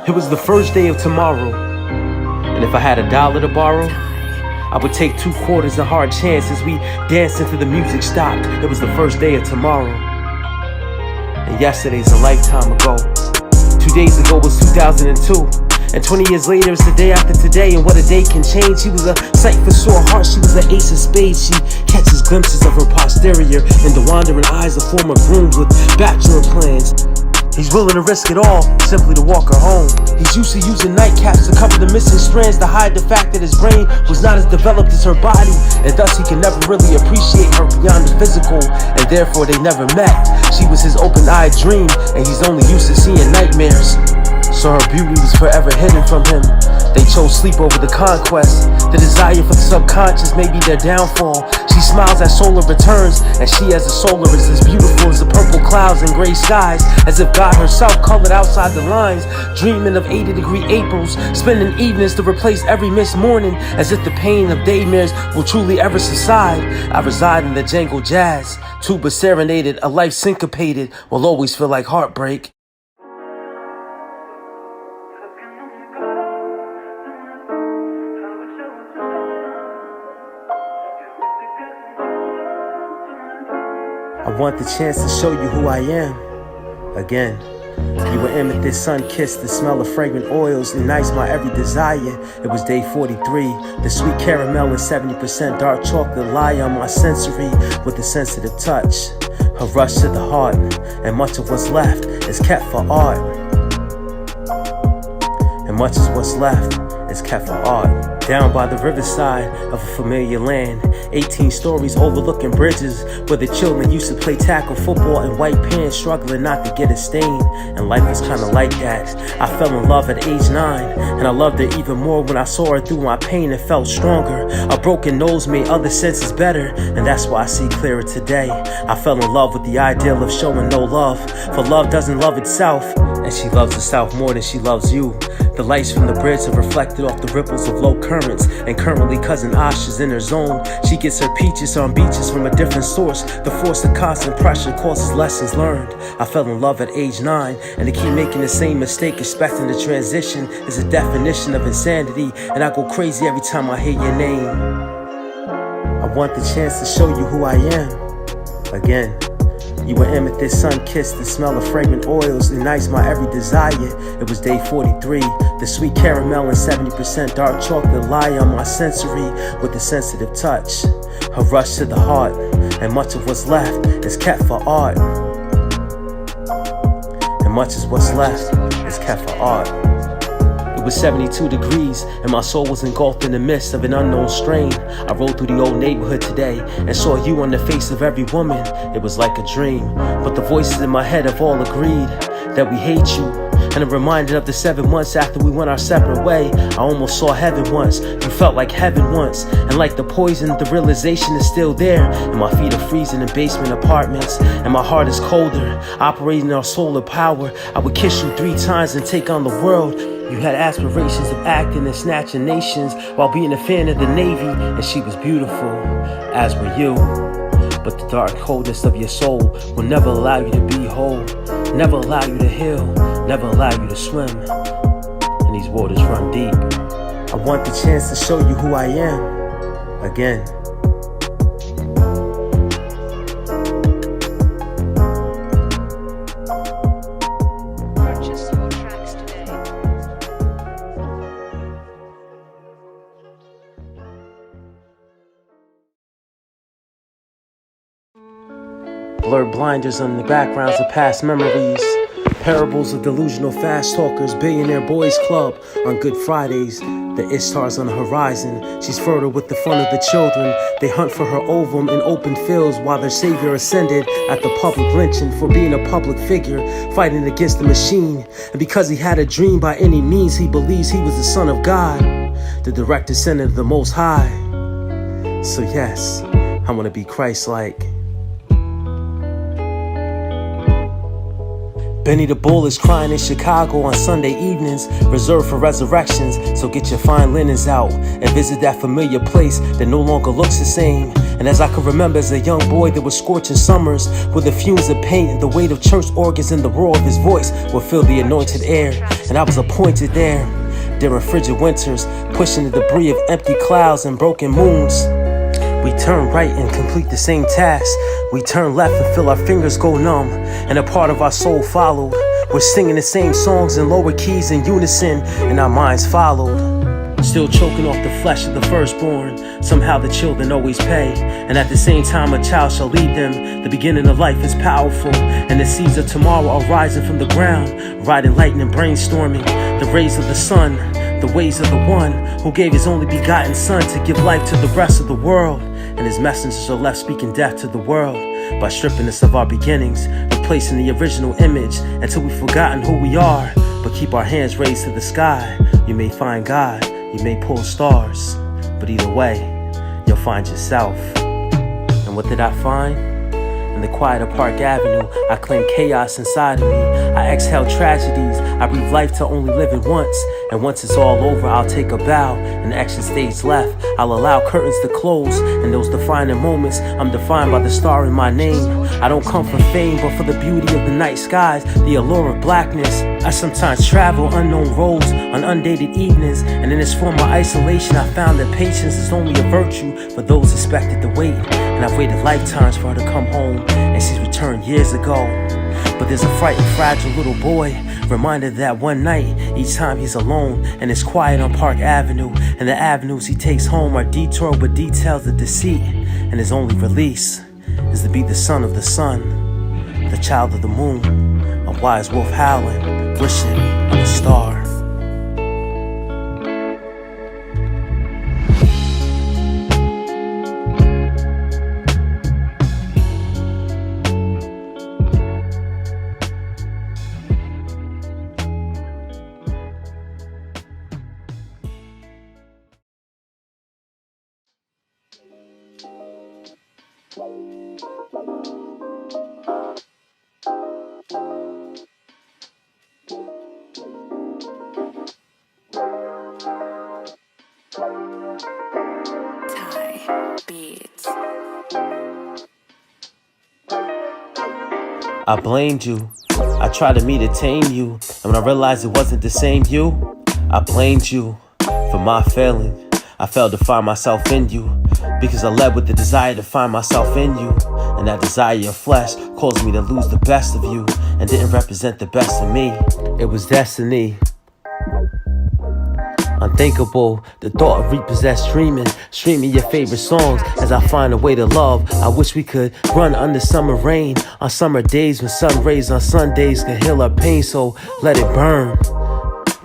It was the first day of tomorrow, and if I had $1 to borrow, I would take 2 quarters and hard chances. We danced until the music stopped. It was the first day of tomorrow, and yesterday's a lifetime ago. 2 days ago was 2002, and 20 years later is the day after today. And what a day can change. She was a sight for sore hearts. She was an ace of spades. She catches glimpses of her posterior in the wandering eyes of former grooms with bachelor plans. He's willing to risk it all, simply to walk her home. He's used to using nightcaps to cover the missing strands, to hide the fact that his brain was not as developed as her body, and thus he can never really appreciate her beyond the physical, and therefore they never met. She was his open-eyed dream, and he's only used to seeing nightmares. So her beauty was forever hidden from him. They chose sleep over the conquest. The desire for the subconscious may be their downfall. She smiles as solar returns, and she as a solar is as beautiful as the purple clouds and gray skies, as if God herself colored outside the lines, dreaming of 80-degree Aprils, spending evenings to replace every missed morning, as if the pain of daymares will truly ever subside. I reside in the jangle jazz, tuba serenaded, a life syncopated, will always feel like heartbreak. I want the chance to show you who I am again. You were amethyst, sun-kissed, the smell of fragrant oils ignites my every desire. It was day 43, the sweet caramel and 70% dark chocolate lie on my sensory with a sensitive touch. A rush to the heart, and much of what's left is kept for art. And much of what's left is kept for art. Down by the riverside of a familiar land, 18 stories overlooking bridges where the children used to play tackle football in white pants, struggling not to get a stain. And life was kinda like that. I fell in love at age 9, and I loved her even more when I saw her through my pain and felt stronger. A broken nose made other senses better, and that's why I see clearer today. I fell in love with the ideal of showing no love, for love doesn't love itself, and she loves herself more than she loves you. The lights from the bridge have reflected off the ripples of low currents, and currently cousin Asha's in her zone. She gets her peaches on beaches from a different source. The force of constant pressure causes lessons learned. I fell in love at age 9, and to keep making the same mistake expecting the transition is a definition of insanity, and I go crazy every time I hear your name. I want the chance to show you who I am again. You were amethyst, sun-kissed, the smell of fragrant oils ignites my every desire. It was day 43, the sweet caramel and 70% dark chocolate lie on my sensory with a sensitive touch. A rush to the heart, and much of what's left is kept for art. And much of what's left is kept for art. It was 72 degrees, and my soul was engulfed in the midst of an unknown strain. I rode through the old neighborhood today and saw you on the face of every woman. It was like a dream, but the voices in my head have all agreed that we hate you. And I'm reminded of the 7 months after we went our separate way. I almost saw heaven once, you felt like heaven once. And like the poison, the realization is still there. And my feet are freezing in basement apartments, and my heart is colder, operating on solar power. I would kiss you 3 times and take on the world. You had aspirations of acting and snatching nations while being a fan of the Navy, and she was beautiful, as were you. But the dark coldness of your soul will never allow you to be whole, never allow you to heal, never allow you to swim, and these waters run deep. I want the chance to show you who I am again. Blurred blinders on the backgrounds of past memories. Parables of delusional fast talkers, billionaire boys club on Good Fridays. The Ishtar's on the horizon. She's fertile with the fun of the children. They hunt for her ovum in open fields while their savior ascended at the public lynching for being a public figure, fighting against the machine. And because he had a dream by any means, he believes he was the son of God, the direct descendant of the Most High. So yes, I want to be Christ-like. Benny the Bull is crying in Chicago on Sunday evenings, reserved for resurrections. So get your fine linens out and visit that familiar place that no longer looks the same. And as I can remember as a young boy, there were scorching summers where the fumes of paint and the weight of church organs and the roar of his voice would fill the anointed air. and I was appointed there. During frigid winters, pushing the debris of empty clouds and broken moons. We turn right and complete the same task. We turn left and feel our fingers go numb, and a part of our soul followed. We're singing the same songs in lower keys in unison, and our minds followed. Still choking off the flesh of the firstborn. Somehow the children always pay, and at the same time a child shall lead them. The beginning of life is powerful, and the seeds of tomorrow are rising from the ground. Riding lightning, brainstorming the rays of the sun, the ways of the one who gave his only begotten son to give life to the rest of the world. And his messengers are left speaking death to the world by stripping us of our beginnings, replacing the original image until we've forgotten who we are. But keep our hands raised to the sky. You may find God, you may pull stars, but either way, you'll find yourself. And what did I find? In the quiet of Park Avenue, I claim chaos inside of me. I exhale tragedies. I breathe life to only live it once. And once it's all over, I'll take a bow. And the extra stage left, I'll allow curtains to close. In those defining moments, I'm defined by the star in my name. I don't come for fame, but for the beauty of the night skies, the allure of blackness. I sometimes travel unknown roads on undated evenings. And in this form of isolation, I found that patience is only a virtue for those expected to wait. And I've waited lifetimes for her to come home, and she's returned years ago. But there's a frightened, fragile little boy, reminded that one night, each time he's alone, and it's quiet on Park Avenue, and the avenues he takes home are detoured with details of deceit, and his only release is to be the son of the sun, the child of the moon, a wise wolf howling, wishing on a star. I blamed you. I tried to meet and tame you, and when I realized it wasn't the same you, I blamed you for my failing. I failed to find myself in you, because I led with the desire to find myself in you, and that desire of flesh caused me to lose the best of you, and didn't represent the best of me. It was destiny. Unthinkable, the thought of repossessed streaming your favorite songs as I find a way to love. I wish we could run under summer rain on summer days when sun rays on Sundays could heal our pain, so let it burn.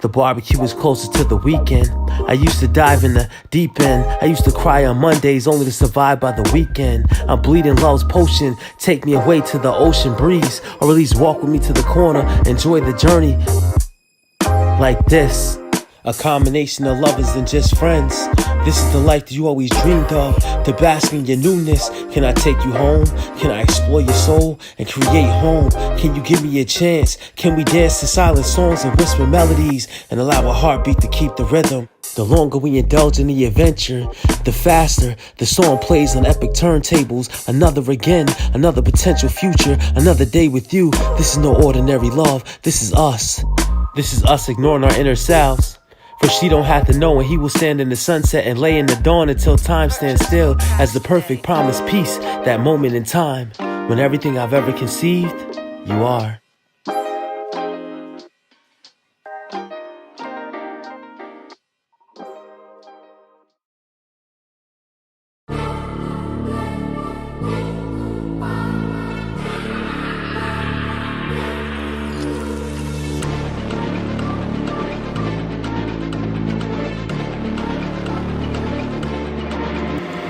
The barbecue was closer to the weekend. I used to dive in the deep end. I used to cry on Mondays only to survive by the weekend. I'm bleeding love's potion. Take me away to the ocean breeze, or at least walk with me to the corner. Enjoy the journey like this. A combination of lovers and just friends. This is the life that you always dreamed of. To bask in your newness. Can I take you home? Can I explore your soul and create home? Can you give me a chance? Can we dance to silent songs and whisper melodies and allow a heartbeat to keep the rhythm? The longer we indulge in the adventure, the faster the song plays on epic turntables. Another potential future, another day with you. This is no ordinary love. This is us. This is us ignoring our inner selves. For she don't have to know, and he will stand in the sunset and lay in the dawn until time stands still as the perfect promised peace. That moment in time when everything I've ever conceived, you are.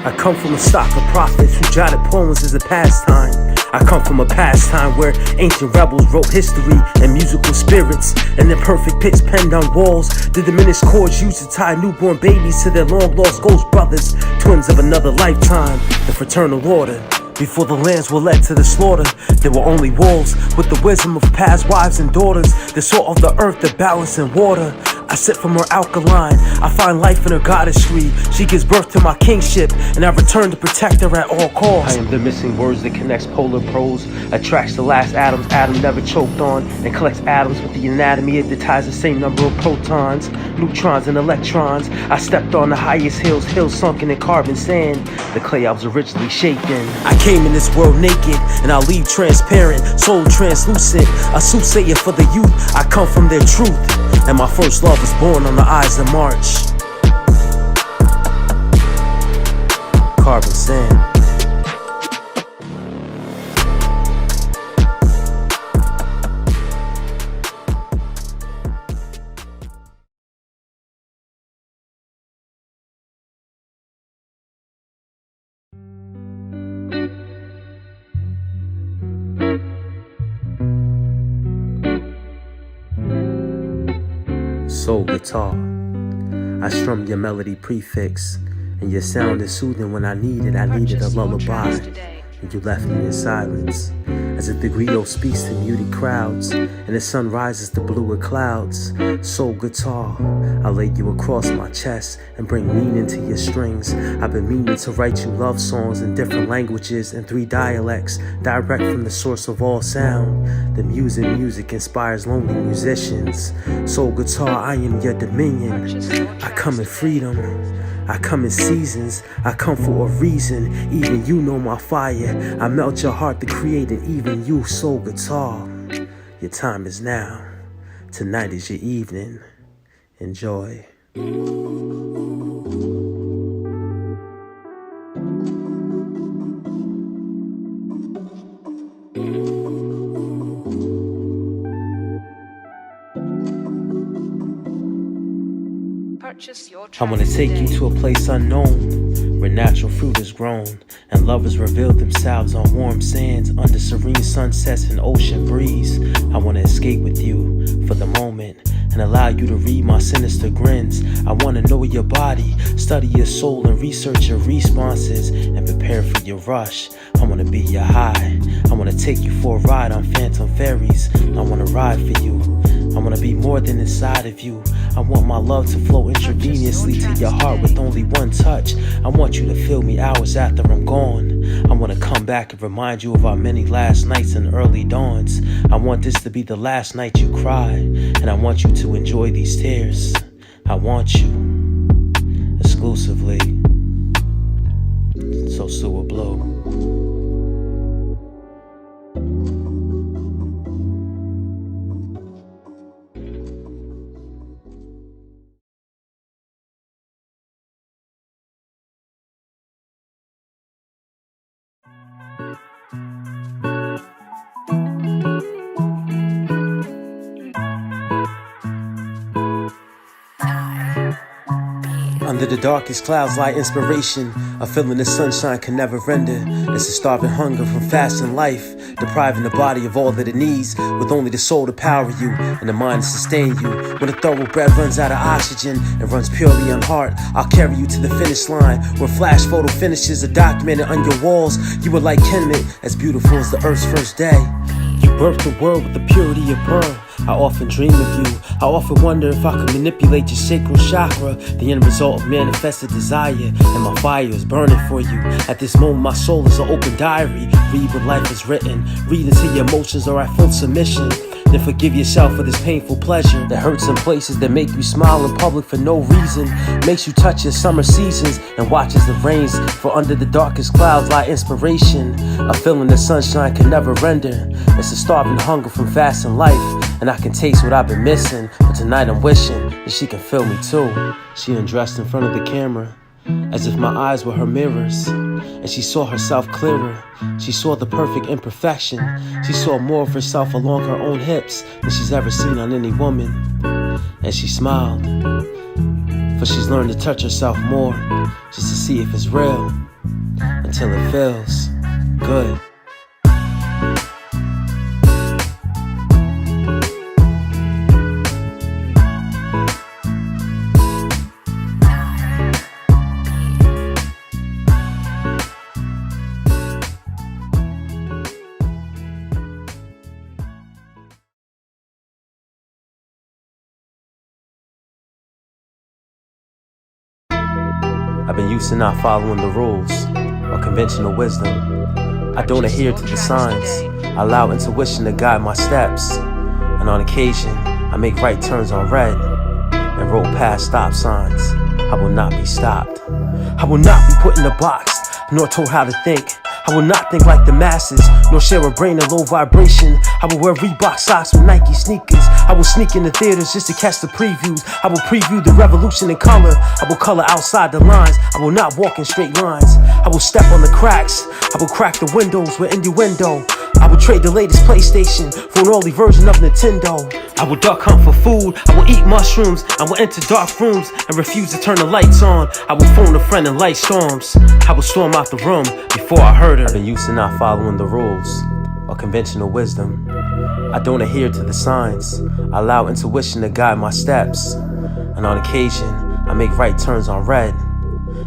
I come from a stock of prophets who jotted poems as a pastime. I come from a pastime where ancient rebels wrote history and musical spirits, and their perfect pitch penned on walls. The diminished chords used to tie newborn babies to their long-lost ghost brothers, twins of another lifetime, the fraternal order. Before the lands were led to the slaughter, there were only wolves with the wisdom of past wives and daughters, the salt of the earth, the balance and water. I sip from her alkaline, I find life in her goddessry. She gives birth to my kingship, and I return to protect her at all costs. I am the missing words that connects polar prose, attracts the last atoms Adam never choked on, and collects atoms with the anatomy that ties the same number of protons, neutrons, and electrons. I stepped on the highest hills sunken in carbon sand, the clay I was originally shaped in. I came in this world naked, and I'll leave transparent, soul translucent, a soothsayer for the youth. I come from their truth, and my first love was born on the Ides of March. Carbon sand. Soul guitar, I strum your melody prefix, and your sound is soothing when I needed a lullaby. And you left me in silence, as if the griot speaks to muted crowds, and the sun rises to bluer clouds. Soul guitar, I lay you across my chest and bring meaning to your strings. I've been meaning to write you love songs in different languages and 3 dialects, direct from the source of all sound. The music inspires lonely musicians. Soul guitar, I am your dominion. I come in freedom, I come in seasons, I come for a reason. Even you know my fire. I melt your heart to create an even you. Soul guitar, your time is now. Tonight is your evening. Enjoy. I wanna take you to a place unknown, where natural fruit is grown, and lovers reveal themselves on warm sands, under serene sunsets and ocean breeze. I wanna escape with you for the moment, and allow you to read my sinister grins. I wanna know your body, study your soul, and research your responses, and prepare for your rush. I wanna be your high, I wanna take you for a ride on phantom ferries. I wanna ride for you, I wanna be more than inside of you. I want my love to flow intravenously to your heart with only one touch. I want you to feel me hours after I'm gone. I wanna come back and remind you of our many last nights and early dawns. I want this to be the last night you cry, and I want you to enjoy these tears. I want you exclusively. So Sue Blow. Under the darkest clouds lie inspiration, a feeling the sunshine can never render. It's a starving hunger from fasting life, depriving the body of all that it needs, with only the soul to power you and the mind to sustain you. When the thoroughbred runs out of oxygen and runs purely on heart, I'll carry you to the finish line, where flash photo finishes are documented on your walls. You were like Kemet, as beautiful as the earth's first day. You birthed the world with the purity of pearl. I often dream of you. I often wonder if I could manipulate your sacral chakra, the end result of manifested desire, and my fire is burning for you. At this moment, my soul is an open diary. Read what life is written. Read into your emotions or at full submission. Then forgive yourself for this painful pleasure that hurts in places that make you smile in public for no reason. Makes you touch your summer seasons and watch as it rains. For under the darkest clouds lie inspiration, a feeling that sunshine can never render. It's a starving hunger from fasting life, and I can taste what I've been missing. But tonight I'm wishing that she can feel me too. She undressed in front of the camera, as if my eyes were her mirrors, and she saw herself clearer. She saw the perfect imperfection. She saw more of herself along her own hips than she's ever seen on any woman. And she smiled, for she's learned to touch herself more, just to see if it's real, until it feels good. I've been used to not following the rules or conventional wisdom. I don't adhere to the signs. I allow intuition to guide my steps. And on occasion, I make right turns on red and roll past stop signs. I will not be stopped. I will not be put in a box, nor told how to think. I will not think like the masses, nor share a brain of low vibration. I will wear Reebok socks with Nike sneakers. I will sneak into theaters just to catch the previews. I will preview the revolution in color. I will color outside the lines. I will not walk in straight lines. I will step on the cracks. I will crack the windows with innuendo. I will trade the latest PlayStation for an early version of Nintendo. I will duck hunt for food. I will eat mushrooms. I will enter dark rooms and refuse to turn the lights on. I will phone a friend in light storms. I will storm out the room before I heard her. I've been used to not following the rules or conventional wisdom. I don't adhere to the signs. I allow intuition to guide my steps. And on occasion, I make right turns on red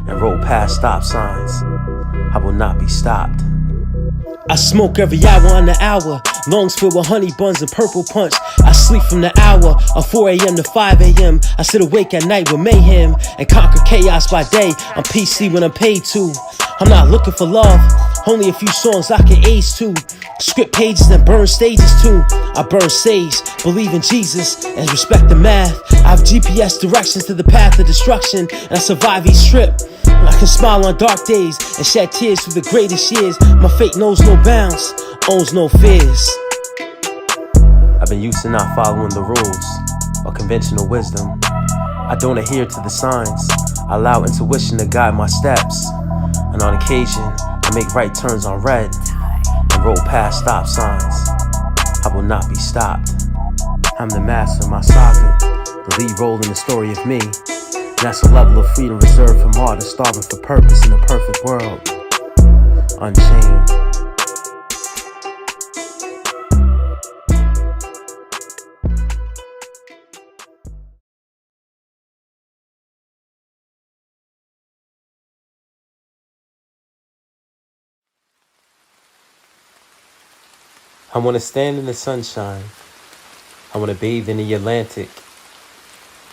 and roll past stop signs. I will not be stopped. I smoke every hour on the hour, lungs filled with honey buns and purple punch. I sleep from the hour of 4 a.m. to 5 a.m. I sit awake at night with mayhem and conquer chaos by day. I'm PC when I'm paid to. I'm not looking for love, only a few songs I can ace to. Script pages and burn stages too. I burn sage, believe in Jesus, and respect the math. I have GPS directions to the path of destruction, and I survive each trip. I can smile on dark days and shed tears through the greatest years. My fate knows no bounds, owns no fears. I've been used to not following the rules or conventional wisdom. I don't adhere to the signs. I allow intuition to guide my steps. And on occasion, I make right turns on red and roll past stop signs. I will not be stopped. I'm the master of my saga, the lead role in the story of me. That's a level of freedom reserved for martyrs starving for purpose in a perfect world. Unchained. I want to stand in the sunshine. I want to bathe in the Atlantic.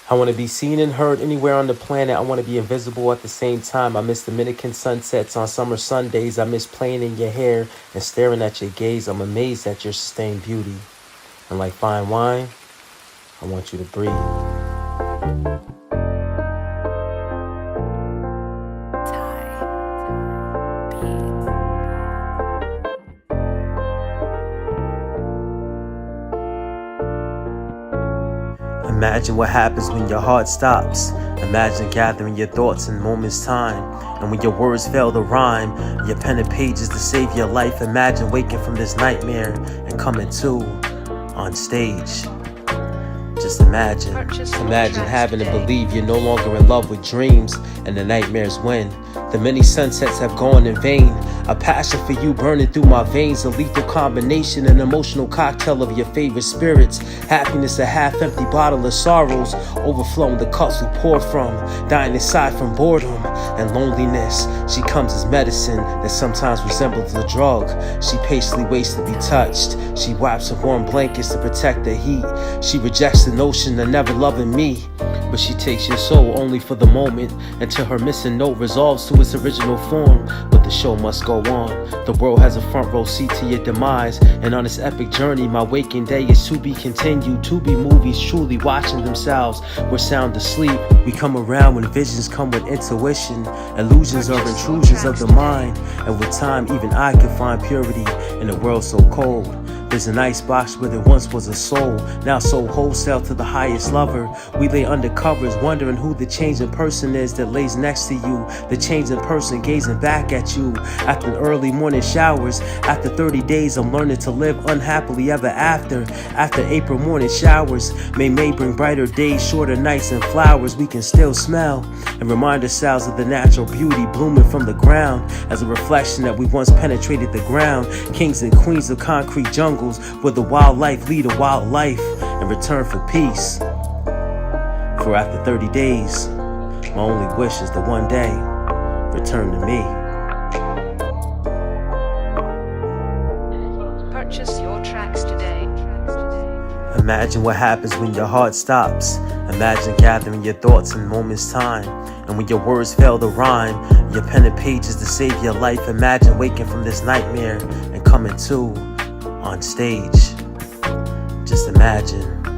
I want to be seen and heard anywhere on the planet. I want to be invisible at the same time. I miss Dominican sunsets on summer Sundays. I miss playing in your hair and staring at your gaze. I'm amazed at your sustained beauty. And like fine wine, I want you to breathe. Imagine what happens when your heart stops. Imagine gathering your thoughts in moments' time. And when your words fail to rhyme, your pen and pages to save your life. Imagine waking from this nightmare and coming to on stage. Just imagine. Imagine having to believe you're no longer in love with dreams and the nightmares win. The many sunsets have gone in vain. A passion for you burning through my veins. A lethal combination, an emotional cocktail of your favorite spirits. Happiness, a half-empty bottle of sorrows. Overflowing the cups we pour from. Dying inside from boredom and loneliness. She comes as medicine that sometimes resembles a drug. She patiently waits to be touched. She wipes her warm blankets to protect the heat. She rejects the notion of never loving me. But she takes your soul only for the moment, until her missing note resolves to its original form. But the show must go on. The world has a front row seat to your demise. And on this epic journey, my waking day is to be continued. To be movies truly watching themselves. We're sound asleep. We come around when visions come with intuition. Illusions are intrusions of the mind. And with time, even I can find purity in a world so cold. There's an icebox where there once was a soul, now sold wholesale to the highest lover. We lay under covers, wondering who the changing person is that lays next to you. The changing person gazing back at you after early morning showers. After 30 days, I'm learning to live unhappily ever after. After April morning showers, May bring brighter days, shorter nights and flowers we can still smell. And remind ourselves of the natural beauty blooming from the ground as a reflection that we once penetrated the ground. Kings and queens of concrete jungle where the wildlife lead a wild life in return for peace. For after 30 days, my only wish is to one day return to me. Purchase your tracks today. Imagine what happens when your heart stops. Imagine gathering your thoughts in moments time. And when your words fail to rhyme, your pen and pages to save your life. Imagine waking from this nightmare and coming to on stage. Just imagine.